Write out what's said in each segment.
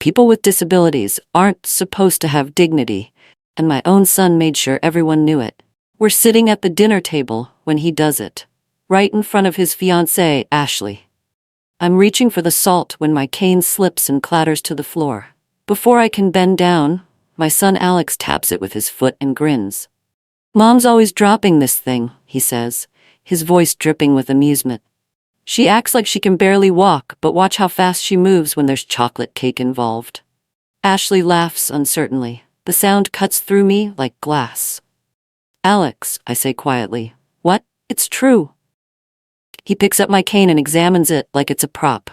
People with disabilities aren't supposed to have dignity, and my own son made sure everyone knew it. We're sitting at the dinner table when he does it, right in front of his fiancée, Ashley. I'm reaching for the salt when my cane slips and clatters to the floor. Before I can bend down, my son Alex taps it with his foot and grins. "Mom's always dropping this thing," he says, his voice dripping with amusement. "She acts like she can barely walk, but watch how fast she moves when there's chocolate cake involved." Ashley laughs uncertainly. The sound cuts through me like glass. "Alex," I say quietly. "What? It's true." He picks up my cane and examines it like it's a prop.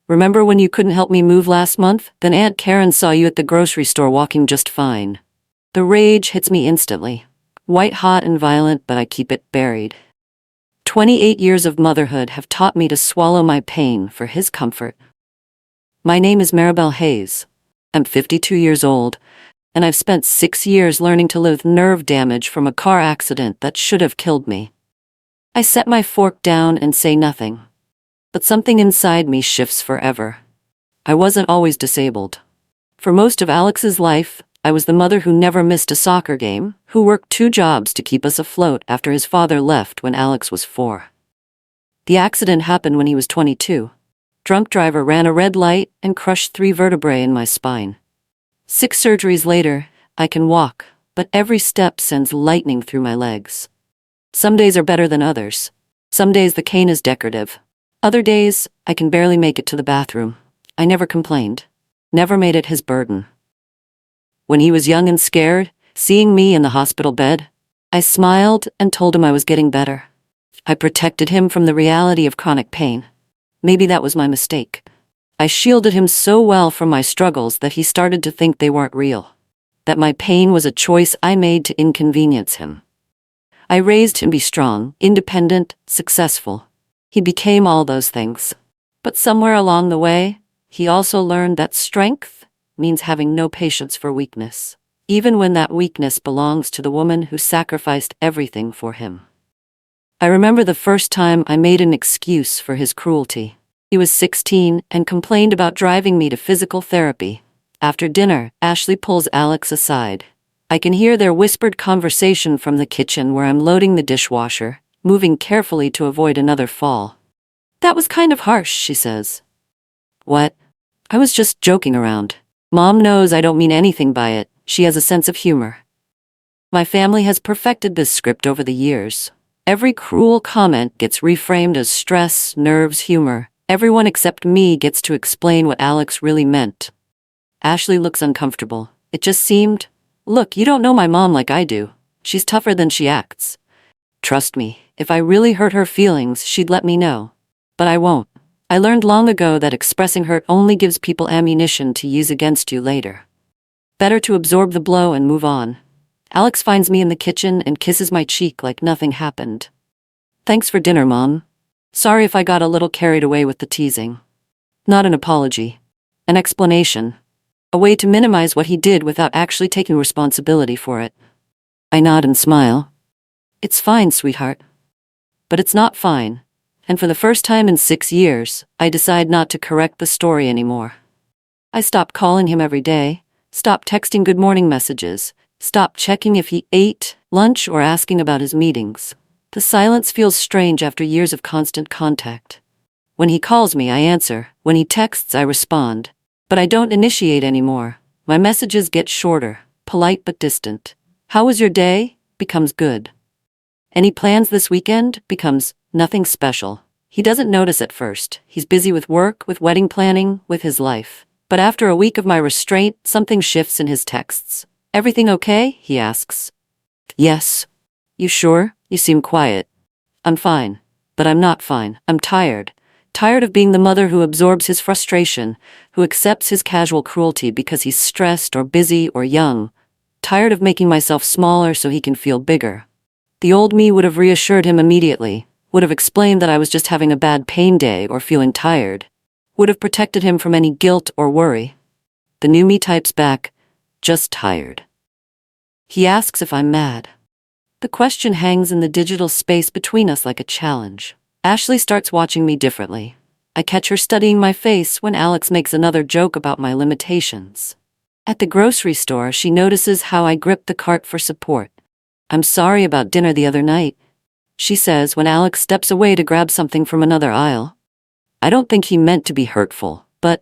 "Remember when you couldn't help me move last month? Then Aunt Karen saw you at the grocery store walking just fine." The rage hits me instantly. White hot and violent, but I keep it buried. 28 years of motherhood have taught me to swallow my pain for his comfort. My name is Maribel Hayes. I'm 52 years old, and I've spent 6 years learning to live with nerve damage from a car accident that should have killed me. I set my fork down and say nothing. But something inside me shifts forever. I wasn't always disabled. For most of Alex's life, I was the mother who never missed a soccer game, who worked 2 jobs to keep us afloat after his father left when Alex was 4. The accident happened when he was 22. Drunk driver ran a red light and crushed 3 vertebrae in my spine. 6 surgeries later, I can walk, but every step sends lightning through my legs. Some days are better than others. Some days the cane is decorative. Other days, I can barely make it to the bathroom. I never complained. Never made it his burden. When he was young and scared, seeing me in the hospital bed, I smiled and told him I was getting better. I protected him from the reality of chronic pain. Maybe that was my mistake. I shielded him so well from my struggles that he started to think they weren't real. That my pain was a choice I made to inconvenience him. I raised him to be strong, independent, successful. He became all those things. But somewhere along the way, he also learned that strength means having no patience for weakness, even when that weakness belongs to the woman who sacrificed everything for him. I remember the first time I made an excuse for his cruelty. He was 16 and complained about driving me to physical therapy. After dinner, Ashley pulls Alex aside. I can hear their whispered conversation from the kitchen where I'm loading the dishwasher, moving carefully to avoid another fall. "That was kind of harsh," she says. "What?" "I was just joking around. Mom knows I don't mean anything by it. She has a sense of humor." My family has perfected this script over the years. Every cruel comment gets reframed as stress, nerves, humor. Everyone except me gets to explain what Alex really meant. Ashley looks uncomfortable. It just seemed, "Look, you don't know my mom like I do. She's tougher than she acts. Trust me, if I really hurt her feelings, she'd let me know. But I won't. I learned long ago that expressing hurt only gives people ammunition to use against you later. Better to absorb the blow and move on." Alex finds me in the kitchen and kisses my cheek like nothing happened. "Thanks for dinner, Mom. Sorry if I got a little carried away with the teasing." Not an apology. An explanation. A way to minimize what he did without actually taking responsibility for it. I nod and smile. "It's fine, sweetheart." But it's not fine. And for the first time in 6 years, I decide not to correct the story anymore. I stop calling him every day, stop texting good morning messages, stop checking if he ate lunch or asking about his meetings. The silence feels strange after years of constant contact. When he calls me, I answer. When he texts, I respond. But I don't initiate anymore. My messages get shorter, polite but distant. "How was your day?" becomes "good." "Any plans this weekend?" becomes "nothing special." He doesn't notice at first. He's busy with work, with wedding planning, with his life. But after a week of my restraint, something shifts in his texts. "Everything okay?" he asks. "Yes." "You sure? You seem quiet." "I'm fine. But I'm not fine. I'm tired. Tired of being the mother who absorbs his frustration, who accepts his casual cruelty because he's stressed or busy or young. Tired of making myself smaller so he can feel bigger. The old me would have reassured him immediately, would have explained that I was just having a bad pain day or feeling tired, would have protected him from any guilt or worry. The new me types back, "Just tired." He asks if I'm mad. The question hangs in the digital space between us like a challenge. Ashley starts watching me differently. I catch her studying my face when Alex makes another joke about my limitations. At the grocery store, she notices how I grip the cart for support. "I'm sorry about dinner the other night," she says when Alex steps away to grab something from another aisle. I don't think he meant to be hurtful, but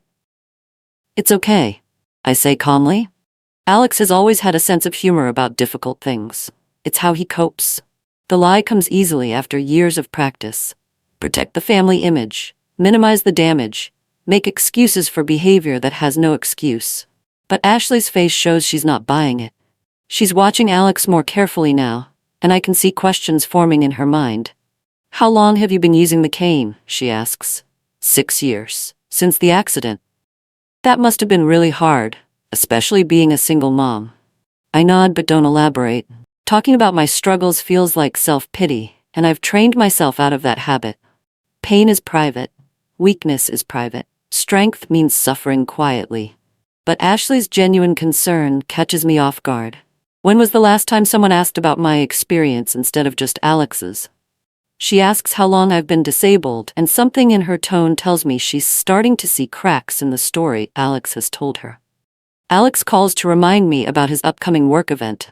it's okay, I say calmly. Alex has always had a sense of humor about difficult things. It's how he copes. The lie comes easily after years of practice. Protect the family image, minimize the damage, make excuses for behavior that has no excuse. But Ashley's face shows she's not buying it. She's watching Alex more carefully now, and I can see questions forming in her mind. "How long have you been using the cane?" she asks. 6 years, since the accident. That must have been really hard, especially being a single mom. I nod but don't elaborate. Talking about my struggles feels like self-pity, and I've trained myself out of that habit. Pain is private. Weakness is private. Strength means suffering quietly. But Ashley's genuine concern catches me off guard. When was the last time someone asked about my experience instead of just Alex's? She asks how long I've been disabled, and something in her tone tells me she's starting to see cracks in the story Alex has told her. Alex calls to remind me about his upcoming work event.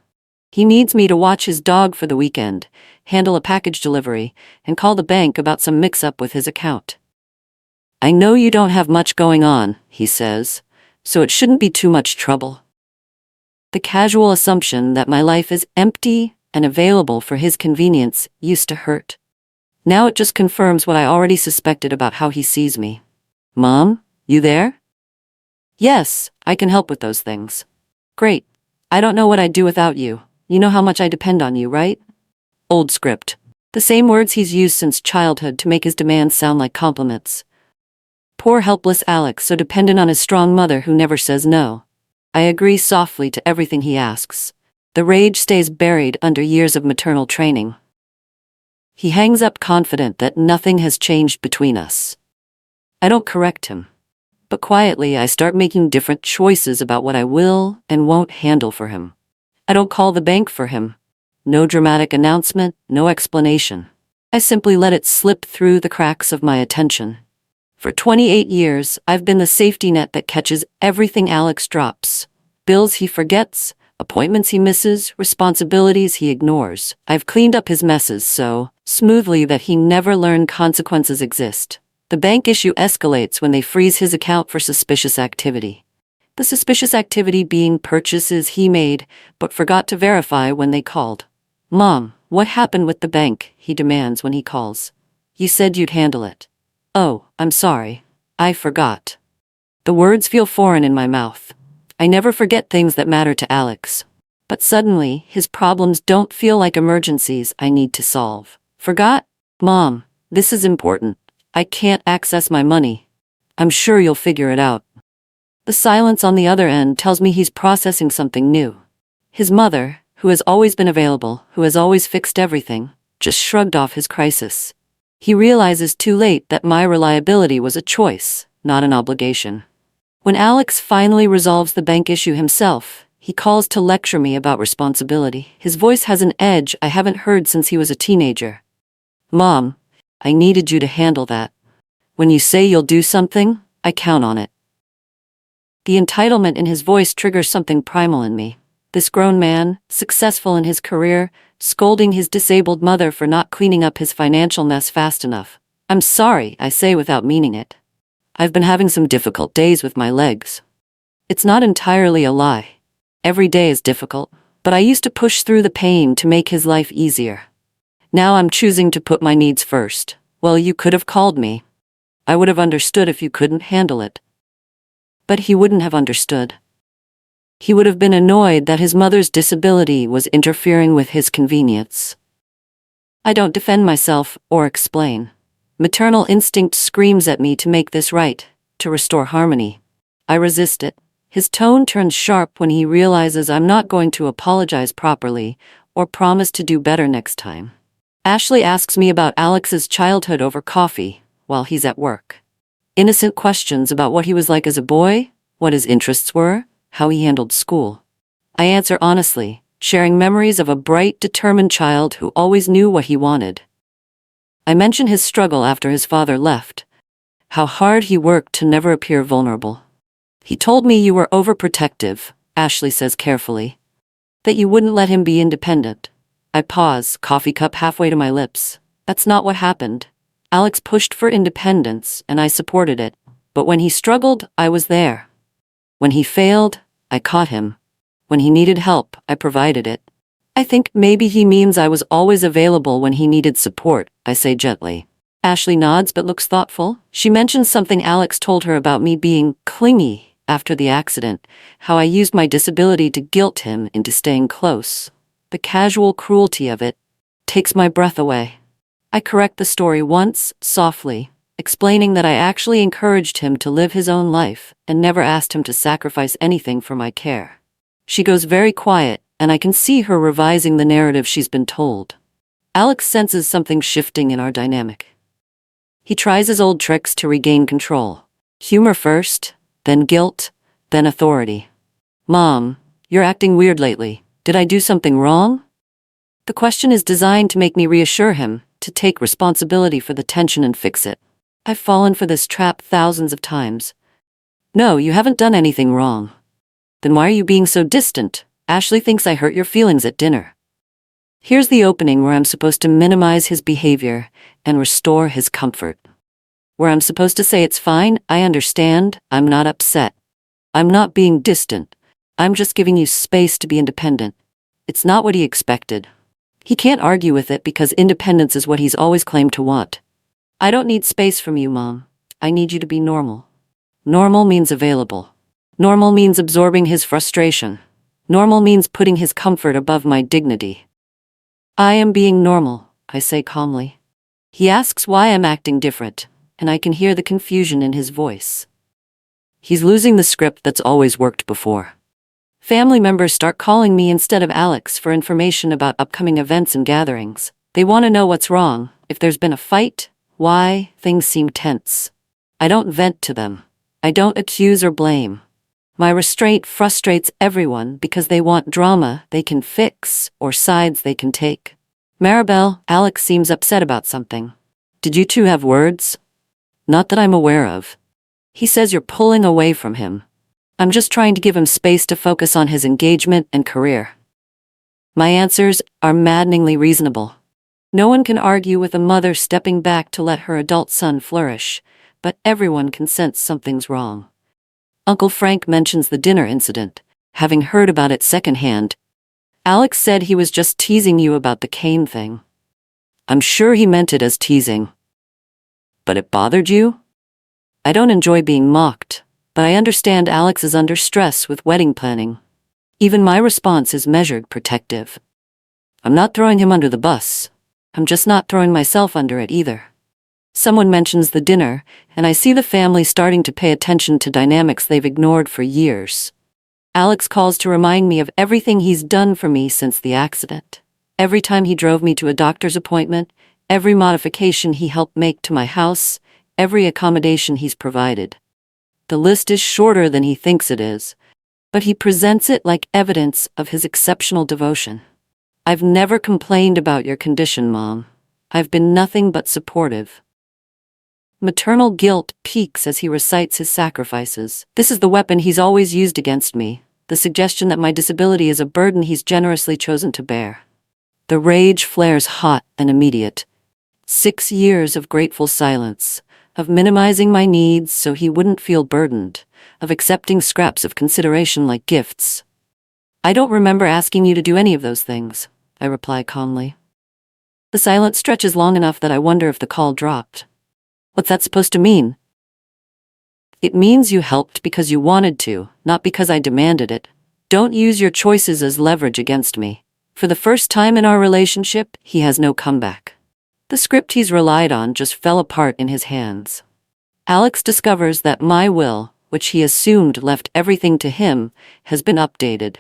He needs me to watch his dog for the weekend, handle a package delivery, and call the bank about some mix-up with his account. "I know you don't have much going on," he says, "so it shouldn't be too much trouble." The casual assumption that my life is empty and available for his convenience used to hurt. Now it just confirms what I already suspected about how he sees me. "Mom, you there?" "Yes, I can help with those things." "Great. I don't know what I'd do without you. You know how much I depend on you, right?" Old script. The same words he's used since childhood to make his demands sound like compliments. Poor helpless Alex, so dependent on his strong mother who never says no. I agree softly to everything he asks. The rage stays buried under years of maternal training. He hangs up confident that nothing has changed between us. I don't correct him. But quietly I start making different choices about what I will and won't handle for him. I don't call the bank for him. No dramatic announcement, no explanation. I simply let it slip through the cracks of my attention. For 28 years, I've been the safety net that catches everything Alex drops. Bills he forgets, appointments he misses, responsibilities he ignores. I've cleaned up his messes so smoothly that he never learned consequences exist. The bank issue escalates when they freeze his account for suspicious activity. The suspicious activity being purchases he made but forgot to verify when they called. "Mom, what happened with the bank?" he demands when he calls. "You said you'd handle it." "Oh, I'm sorry. I forgot." The words feel foreign in my mouth. I never forget things that matter to Alex. But suddenly, his problems don't feel like emergencies I need to solve. "Forgot? Mom, this is important. I can't access my money." "I'm sure you'll figure it out." The silence on the other end tells me he's processing something new. His mother, who has always been available, who has always fixed everything, just shrugged off his crisis. He realizes too late that my reliability was a choice, not an obligation. When Alex finally resolves the bank issue himself, he calls to lecture me about responsibility. His voice has an edge I haven't heard since he was a teenager. "Mom, I needed you to handle that. When you say you'll do something, I count on it." The entitlement in his voice triggers something primal in me. This grown man, successful in his career, scolding his disabled mother for not cleaning up his financial mess fast enough. "I'm sorry," I say without meaning it. "I've been having some difficult days with my legs." It's not entirely a lie. Every day is difficult, but I used to push through the pain to make his life easier. Now I'm choosing to put my needs first. "Well, you could have called me. I would have understood if you couldn't handle it." But he wouldn't have understood. He would have been annoyed that his mother's disability was interfering with his convenience. I don't defend myself or explain. Maternal instinct screams at me to make this right, to restore harmony. I resist it. His tone turns sharp when he realizes I'm not going to apologize properly or promise to do better next time. Ashley asks me about Alex's childhood over coffee while he's at work. Innocent questions about what he was like as a boy, what his interests were, how he handled school. I answer honestly, sharing memories of a bright, determined child who always knew what he wanted. I mention his struggle after his father left, how hard he worked to never appear vulnerable. He told me you were overprotective, Ashley says carefully. That you wouldn't let him be independent. I pause, coffee cup halfway to my lips. That's not what happened. Alex pushed for independence, and I supported it. But when he struggled, I was there. When he failed, I caught him. When he needed help, I provided it. I think maybe he means I was always available when he needed support, I say gently. Ashley nods but looks thoughtful. She mentions something Alex told her about me being clingy after the accident, how I used my disability to guilt him into staying close. The casual cruelty of it takes my breath away. I correct the story once, softly, explaining that I actually encouraged him to live his own life and never asked him to sacrifice anything for my care. She goes very quiet, and I can see her revising the narrative she's been told. Alex senses something shifting in our dynamic. He tries his old tricks to regain control. Humor first, then guilt, then authority. Mom, you're acting weird lately. Did I do something wrong? The question is designed to make me reassure him, to take responsibility for the tension and fix it. I've fallen for this trap thousands of times. No, you haven't done anything wrong. Then why are you being so distant? Ashley thinks I hurt your feelings at dinner. Here's the opening where I'm supposed to minimize his behavior and restore his comfort. Where I'm supposed to say it's fine, I understand, I'm not upset. I'm not being distant. I'm just giving you space to be independent. It's not what he expected. He can't argue with it because independence is what he's always claimed to want. I don't need space from you, Mom. I need you to be normal. Normal means available. Normal means absorbing his frustration. Normal means putting his comfort above my dignity. I am being normal, I say calmly. He asks why I'm acting different, and I can hear the confusion in his voice. He's losing the script that's always worked before. Family members start calling me instead of Alex for information about upcoming events and gatherings. They want to know what's wrong, if there's been a fight, why things seem tense. I don't vent to them. I don't accuse or blame. My restraint frustrates everyone because they want drama they can fix or sides they can take. Maribel, Alex seems upset about something. Did you two have words? Not that I'm aware of. He says you're pulling away from him. I'm just trying to give him space to focus on his engagement and career. My answers are maddeningly reasonable. No one can argue with a mother stepping back to let her adult son flourish, but everyone can sense something's wrong. Uncle Frank mentions the dinner incident, having heard about it secondhand. Alex said he was just teasing you about the cane thing. I'm sure he meant it as teasing. But it bothered you? I don't enjoy being mocked, but I understand Alex is under stress with wedding planning. Even my response is measured, protective. I'm not throwing him under the bus. I'm just not throwing myself under it either. Someone mentions the dinner, and I see the family starting to pay attention to dynamics they've ignored for years. Alex calls to remind me of everything he's done for me since the accident. Every time he drove me to a doctor's appointment, every modification he helped make to my house, every accommodation he's provided. The list is shorter than he thinks it is, but he presents it like evidence of his exceptional devotion. I've never complained about your condition, Mom. I've been nothing but supportive. Maternal guilt peaks as he recites his sacrifices. This is the weapon he's always used against me, the suggestion that my disability is a burden he's generously chosen to bear. The rage flares hot and immediate. 6 years of grateful silence, of minimizing my needs so he wouldn't feel burdened, of accepting scraps of consideration like gifts. I don't remember asking you to do any of those things, I reply calmly. The silence stretches long enough that I wonder if the call dropped. What's that supposed to mean? It means you helped because you wanted to, not because I demanded it. Don't use your choices as leverage against me. For the first time in our relationship, he has no comeback. The script he's relied on just fell apart in his hands. Alex discovers that my will, which he assumed left everything to him, has been updated.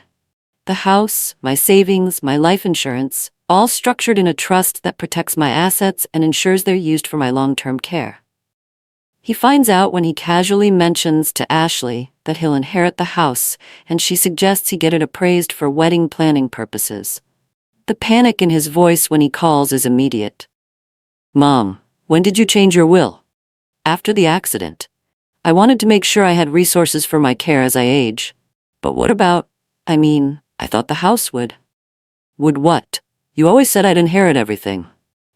The house, my savings, my life insurance, all structured in a trust that protects my assets and ensures they're used for my long-term care. He finds out when he casually mentions to Ashley that he'll inherit the house, and she suggests he get it appraised for wedding planning purposes. The panic in his voice when he calls is immediate. Mom, when did you change your will? After the accident, I wanted to make sure I had resources for my care as I age. But what about, I thought the house would. Would what? You always said I'd inherit everything.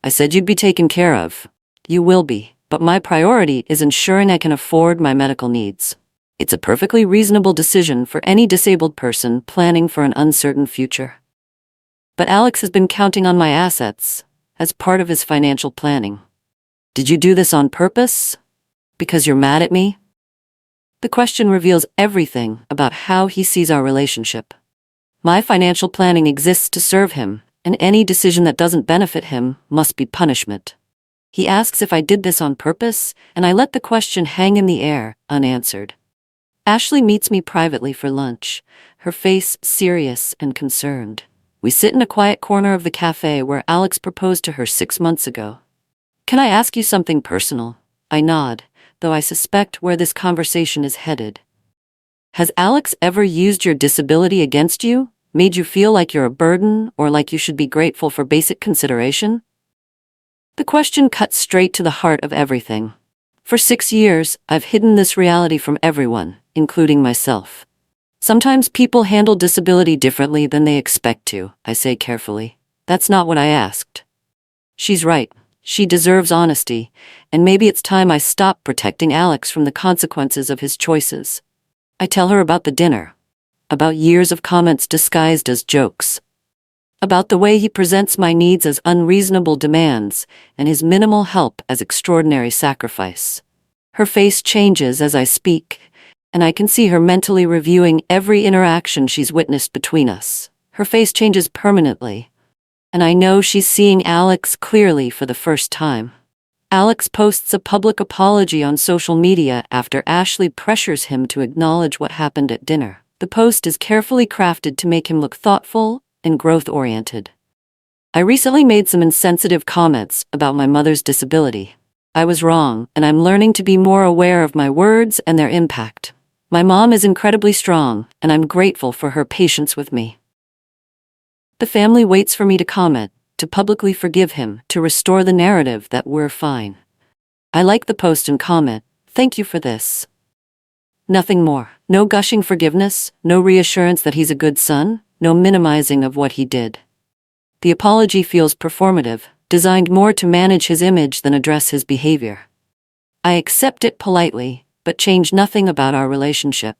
I said you'd be taken care of. You will be, but my priority is ensuring I can afford my medical needs. It's a perfectly reasonable decision for any disabled person planning for an uncertain future. But Alex has been counting on my assets as part of his financial planning. Did you do this on purpose? Because you're mad at me? The question reveals everything about how he sees our relationship. My financial planning exists to serve him, and any decision that doesn't benefit him must be punishment. He asks if I did this on purpose, and I let the question hang in the air, unanswered. Ashley meets me privately for lunch, her face serious and concerned. We sit in a quiet corner of the cafe where Alex proposed to her 6 months ago. Can I ask you something personal? I nod, though I suspect where this conversation is headed. Has Alex ever used your disability against you, made you feel like you're a burden or like you should be grateful for basic consideration? The question cuts straight to the heart of everything. For 6 years, I've hidden this reality from everyone, including myself. Sometimes people handle disability differently than they expect to, I say carefully. That's not what I asked. She's right. She deserves honesty, and maybe it's time I stop protecting Alex from the consequences of his choices. I tell her about the dinner, about years of comments disguised as jokes, about the way he presents my needs as unreasonable demands and his minimal help as extraordinary sacrifice. Her face changes as I speak, and I can see her mentally reviewing every interaction she's witnessed between us. Her face changes permanently, and I know she's seeing Alex clearly for the first time. Alex posts a public apology on social media after Ashley pressures him to acknowledge what happened at dinner. The post is carefully crafted to make him look thoughtful and growth-oriented. I recently made some insensitive comments about my mother's disability. I was wrong, and I'm learning to be more aware of my words and their impact. My mom is incredibly strong, and I'm grateful for her patience with me. The family waits for me to comment, to publicly forgive him, to restore the narrative that we're fine. I like the post and comment, "Thank you for this." Nothing more. No gushing forgiveness, no reassurance that he's a good son, no minimizing of what he did. The apology feels performative, designed more to manage his image than address his behavior. I accept it politely, but change nothing about our relationship.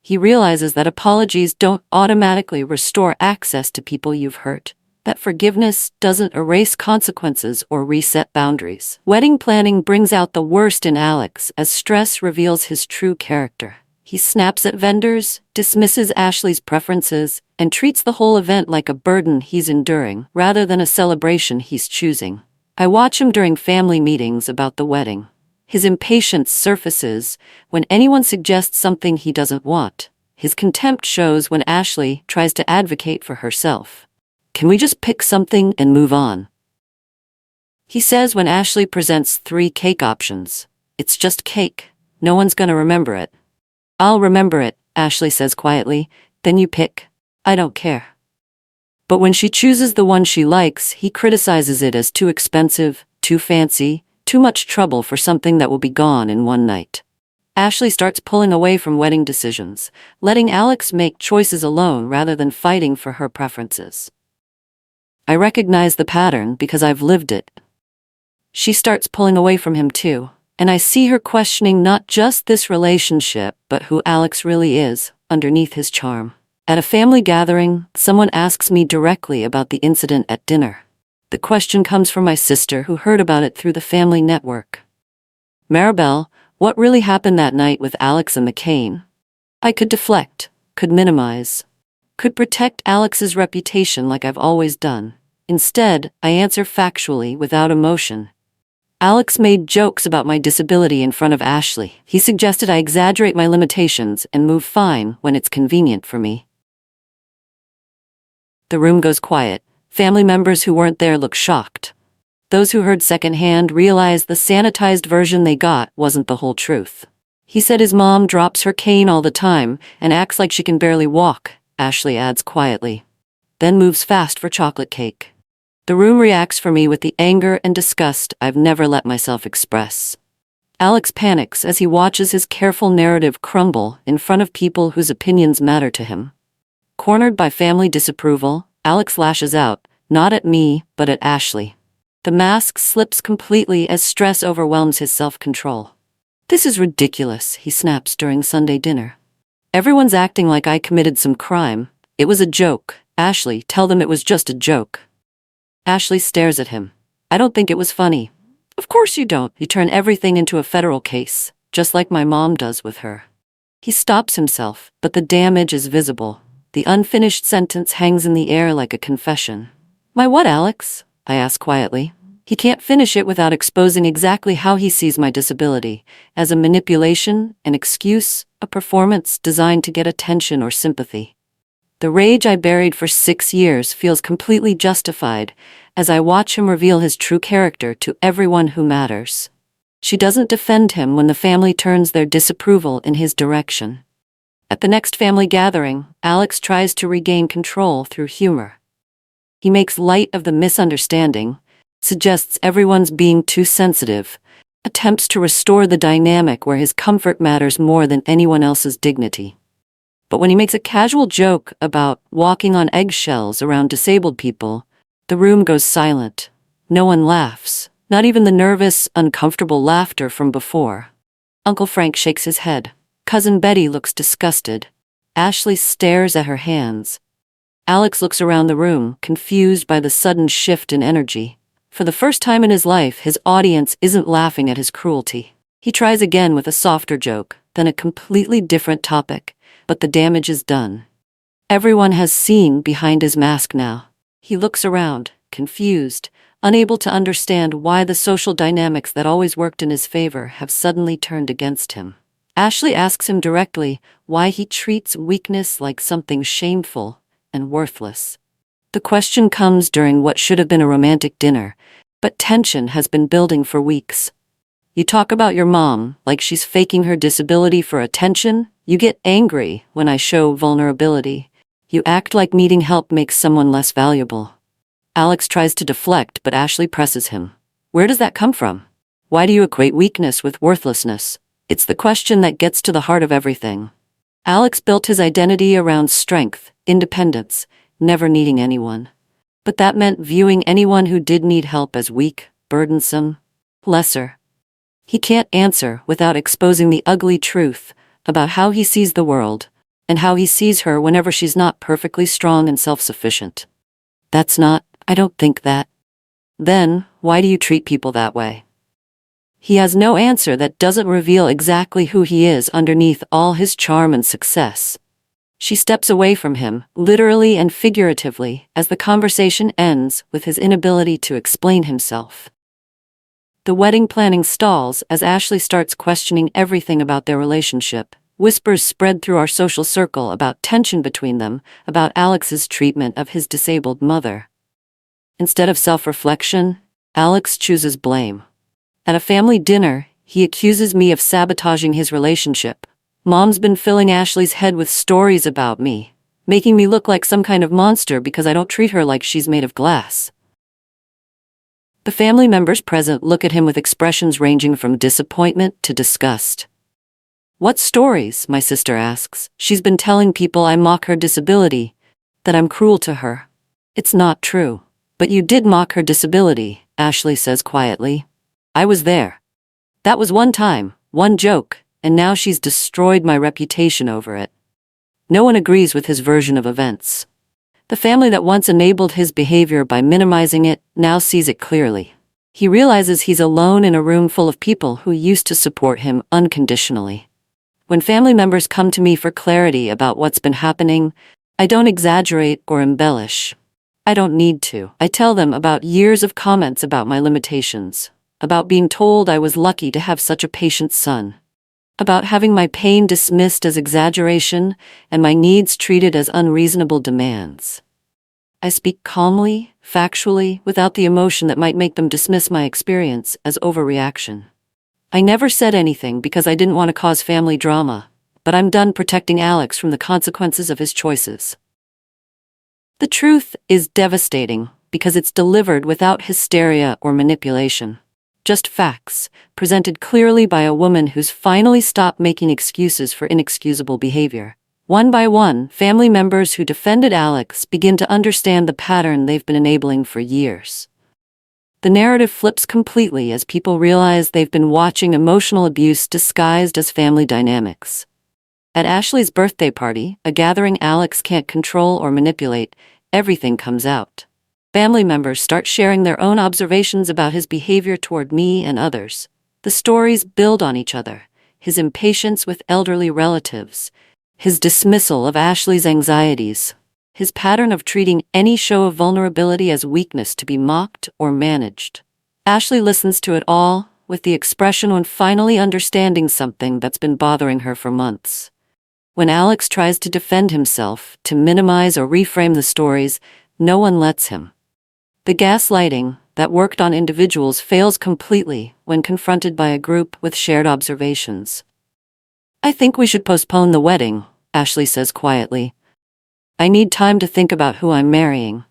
He realizes that apologies don't automatically restore access to people you've hurt, that forgiveness doesn't erase consequences or reset boundaries. Wedding planning brings out the worst in Alex as stress reveals his true character. He snaps at vendors, dismisses Ashley's preferences, and treats the whole event like a burden he's enduring rather than a celebration he's choosing. I watch him during family meetings about the wedding. His impatience surfaces when anyone suggests something he doesn't want. His contempt shows when Ashley tries to advocate for herself. Can we just pick something and move on? He says when Ashley presents 3 cake options, "It's just cake. No one's gonna remember it." "I'll remember it," Ashley says quietly. "Then you pick. I don't care." But when she chooses the one she likes, he criticizes it as too expensive, too fancy, too much trouble for something that will be gone in one night. Ashley starts pulling away from wedding decisions, letting Alex make choices alone rather than fighting for her preferences. I recognize the pattern because I've lived it. She starts pulling away from him too, and I see her questioning not just this relationship but who Alex really is underneath his charm. At a family gathering, someone asks me directly about the incident at dinner. The question comes from my sister who heard about it through the family network. "Maribel, what really happened that night with Alex and McCain?" I could deflect, could minimize, could protect Alex's reputation like I've always done. Instead, I answer factually without emotion. Alex made jokes about my disability in front of Ashley. He suggested I exaggerate my limitations and move fine when it's convenient for me. The room goes quiet. Family members who weren't there look shocked. Those who heard secondhand realize the sanitized version they got wasn't the whole truth. "He said his mom drops her cane all the time and acts like she can barely walk," Ashley adds quietly, then moves fast for chocolate cake. The room reacts for me with the anger and disgust I've never let myself express. Alex panics as he watches his careful narrative crumble in front of people whose opinions matter to him. Cornered by family disapproval, Alex lashes out, not at me, but at Ashley. The mask slips completely as stress overwhelms his self-control. "This is ridiculous," he snaps during Sunday dinner. "Everyone's acting like I committed some crime. It was a joke. Ashley, tell them it was just a joke." Ashley stares at him. "I don't think it was funny." "Of course you don't. You turn everything into a federal case, just like my mom does with her." He stops himself, but the damage is visible. The unfinished sentence hangs in the air like a confession. "My what, Alex?" I ask quietly. He can't finish it without exposing exactly how he sees my disability, as a manipulation, an excuse, a performance designed to get attention or sympathy. The rage I buried for 6 years feels completely justified as I watch him reveal his true character to everyone who matters. She doesn't defend him when the family turns their disapproval in his direction. At the next family gathering, Alex tries to regain control through humor. He makes light of the misunderstanding, suggests everyone's being too sensitive, attempts to restore the dynamic where his comfort matters more than anyone else's dignity. But when he makes a casual joke about walking on eggshells around disabled people, the room goes silent. No one laughs, not even the nervous, uncomfortable laughter from before. Uncle Frank shakes his head. Cousin Betty looks disgusted. Ashley stares at her hands. Alex looks around the room, confused by the sudden shift in energy. For the first time in his life, his audience isn't laughing at his cruelty. He tries again with a softer joke, then a completely different topic, but the damage is done. Everyone has seen behind his mask now. He looks around, confused, unable to understand why the social dynamics that always worked in his favor have suddenly turned against him. Ashley asks him directly why he treats weakness like something shameful and worthless. The question comes during what should have been a romantic dinner, but tension has been building for weeks. "You talk about your mom like she's faking her disability for attention. You get angry when I show vulnerability. You act like needing help makes someone less valuable." Alex tries to deflect, but Ashley presses him. "Where does that come from? Why do you equate weakness with worthlessness?" It's the question that gets to the heart of everything. Alex built his identity around strength, independence, never needing anyone. But that meant viewing anyone who did need help as weak, burdensome, lesser. He can't answer without exposing the ugly truth about how he sees the world and how he sees her whenever she's not perfectly strong and self-sufficient. I don't think that. Then, why do you treat people that way? He has no answer that doesn't reveal exactly who he is underneath all his charm and success. She steps away from him, literally and figuratively, as the conversation ends with his inability to explain himself. The wedding planning stalls as Ashley starts questioning everything about their relationship. Whispers spread through our social circle about tension between them, about Alex's treatment of his disabled mother. Instead of self-reflection, Alex chooses blame. At a family dinner, he accuses me of sabotaging his relationship. "Mom's been filling Ashley's head with stories about me, making me look like some kind of monster because I don't treat her like she's made of glass." The family members present look at him with expressions ranging from disappointment to disgust. "What stories?" my sister asks. "She's been telling people I mock her disability, that I'm cruel to her." "It's not true." "But you did mock her disability," Ashley says quietly. "I was there. That was one time, one joke, and now she's destroyed my reputation over it." No one agrees with his version of events. The family that once enabled his behavior by minimizing it now sees it clearly. He realizes he's alone in a room full of people who used to support him unconditionally. When family members come to me for clarity about what's been happening, I don't exaggerate or embellish. I don't need to. I tell them about years of comments about my limitations, about being told I was lucky to have such a patient son, about having my pain dismissed as exaggeration and my needs treated as unreasonable demands. I speak calmly, factually, without the emotion that might make them dismiss my experience as overreaction. I never said anything because I didn't want to cause family drama, but I'm done protecting Alex from the consequences of his choices. The truth is devastating because it's delivered without hysteria or manipulation. Just facts, presented clearly by a woman who's finally stopped making excuses for inexcusable behavior. One by one, family members who defended Alex begin to understand the pattern they've been enabling for years. The narrative flips completely as people realize they've been watching emotional abuse disguised as family dynamics. At Ashley's birthday party, a gathering Alex can't control or manipulate, everything comes out. Family members start sharing their own observations about his behavior toward me and others. The stories build on each other: his impatience with elderly relatives, his dismissal of Ashley's anxieties, his pattern of treating any show of vulnerability as weakness to be mocked or managed. Ashley listens to it all, with the expression when finally understanding something that's been bothering her for months. When Alex tries to defend himself, to minimize or reframe the stories, no one lets him. The gaslighting that worked on individuals fails completely when confronted by a group with shared observations. "I think we should postpone the wedding," Ashley says quietly. "I need time to think about who I'm marrying."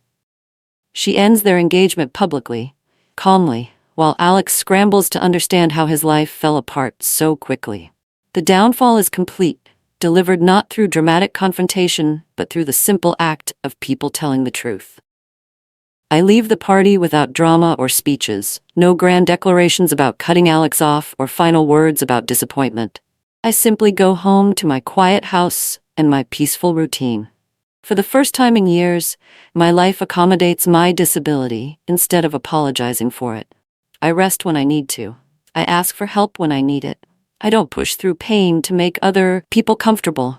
She ends their engagement publicly, calmly, while Alex scrambles to understand how his life fell apart so quickly. The downfall is complete, delivered not through dramatic confrontation, but through the simple act of people telling the truth. I leave the party without drama or speeches, no grand declarations about cutting Alex off or final words about disappointment. I simply go home to my quiet house and my peaceful routine. For the first time in years, my life accommodates my disability instead of apologizing for it. I rest when I need to. I ask for help when I need it. I don't push through pain to make other people comfortable.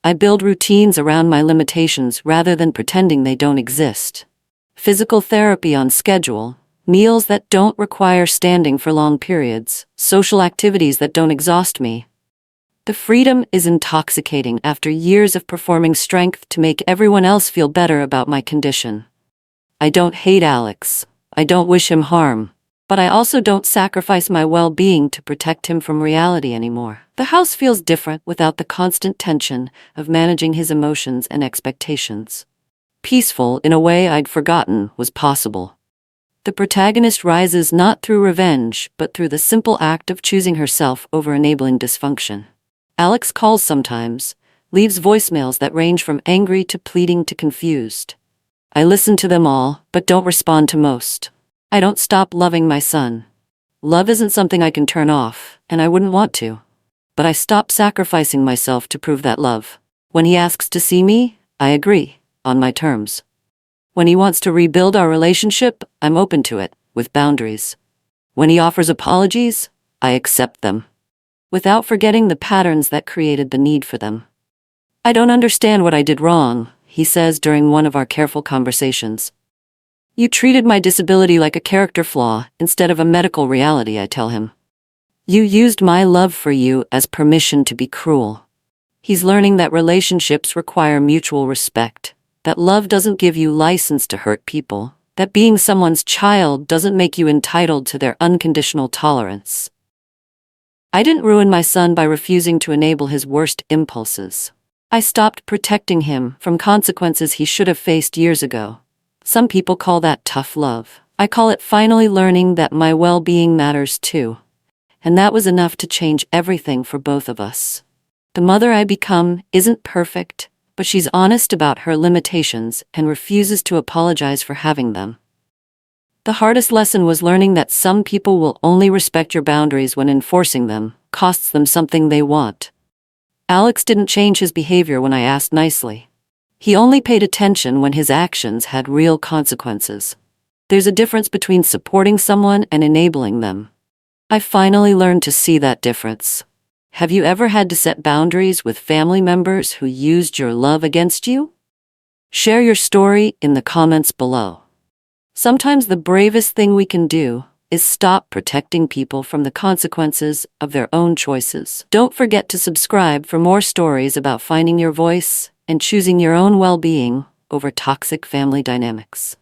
I build routines around my limitations rather than pretending they don't exist. Physical therapy on schedule, meals that don't require standing for long periods, social activities that don't exhaust me. The freedom is intoxicating after years of performing strength to make everyone else feel better about my condition. I don't hate Alex. I don't wish him harm. But I also don't sacrifice my well-being to protect him from reality anymore. The house feels different without the constant tension of managing his emotions and expectations. Peaceful in a way I'd forgotten was possible. The protagonist rises not through revenge, but through the simple act of choosing herself over enabling dysfunction. Alex calls sometimes, leaves voicemails that range from angry to pleading to confused. I listen to them all, but don't respond to most. I don't stop loving my son. Love isn't something I can turn off, and I wouldn't want to. But I stop sacrificing myself to prove that love. When he asks to see me, I agree, on my terms. When he wants to rebuild our relationship, I'm open to it, with boundaries. When he offers apologies, I accept them, without forgetting the patterns that created the need for them. "I don't understand what I did wrong," he says during one of our careful conversations. "You treated my disability like a character flaw instead of a medical reality," I tell him. "You used my love for you as permission to be cruel." He's learning that relationships require mutual respect, that love doesn't give you license to hurt people, that being someone's child doesn't make you entitled to their unconditional tolerance. I didn't ruin my son by refusing to enable his worst impulses. I stopped protecting him from consequences he should have faced years ago. Some people call that tough love. I call it finally learning that my well-being matters too. And that was enough to change everything for both of us. The mother I become isn't perfect, but she's honest about her limitations and refuses to apologize for having them. The hardest lesson was learning that some people will only respect your boundaries when enforcing them costs them something they want. Alex didn't change his behavior when I asked nicely. He only paid attention when his actions had real consequences. There's a difference between supporting someone and enabling them. I finally learned to see that difference. Have you ever had to set boundaries with family members who used your love against you? Share your story in the comments below. Sometimes the bravest thing we can do is stop protecting people from the consequences of their own choices. Don't forget to subscribe for more stories about finding your voice and choosing your own well-being over toxic family dynamics.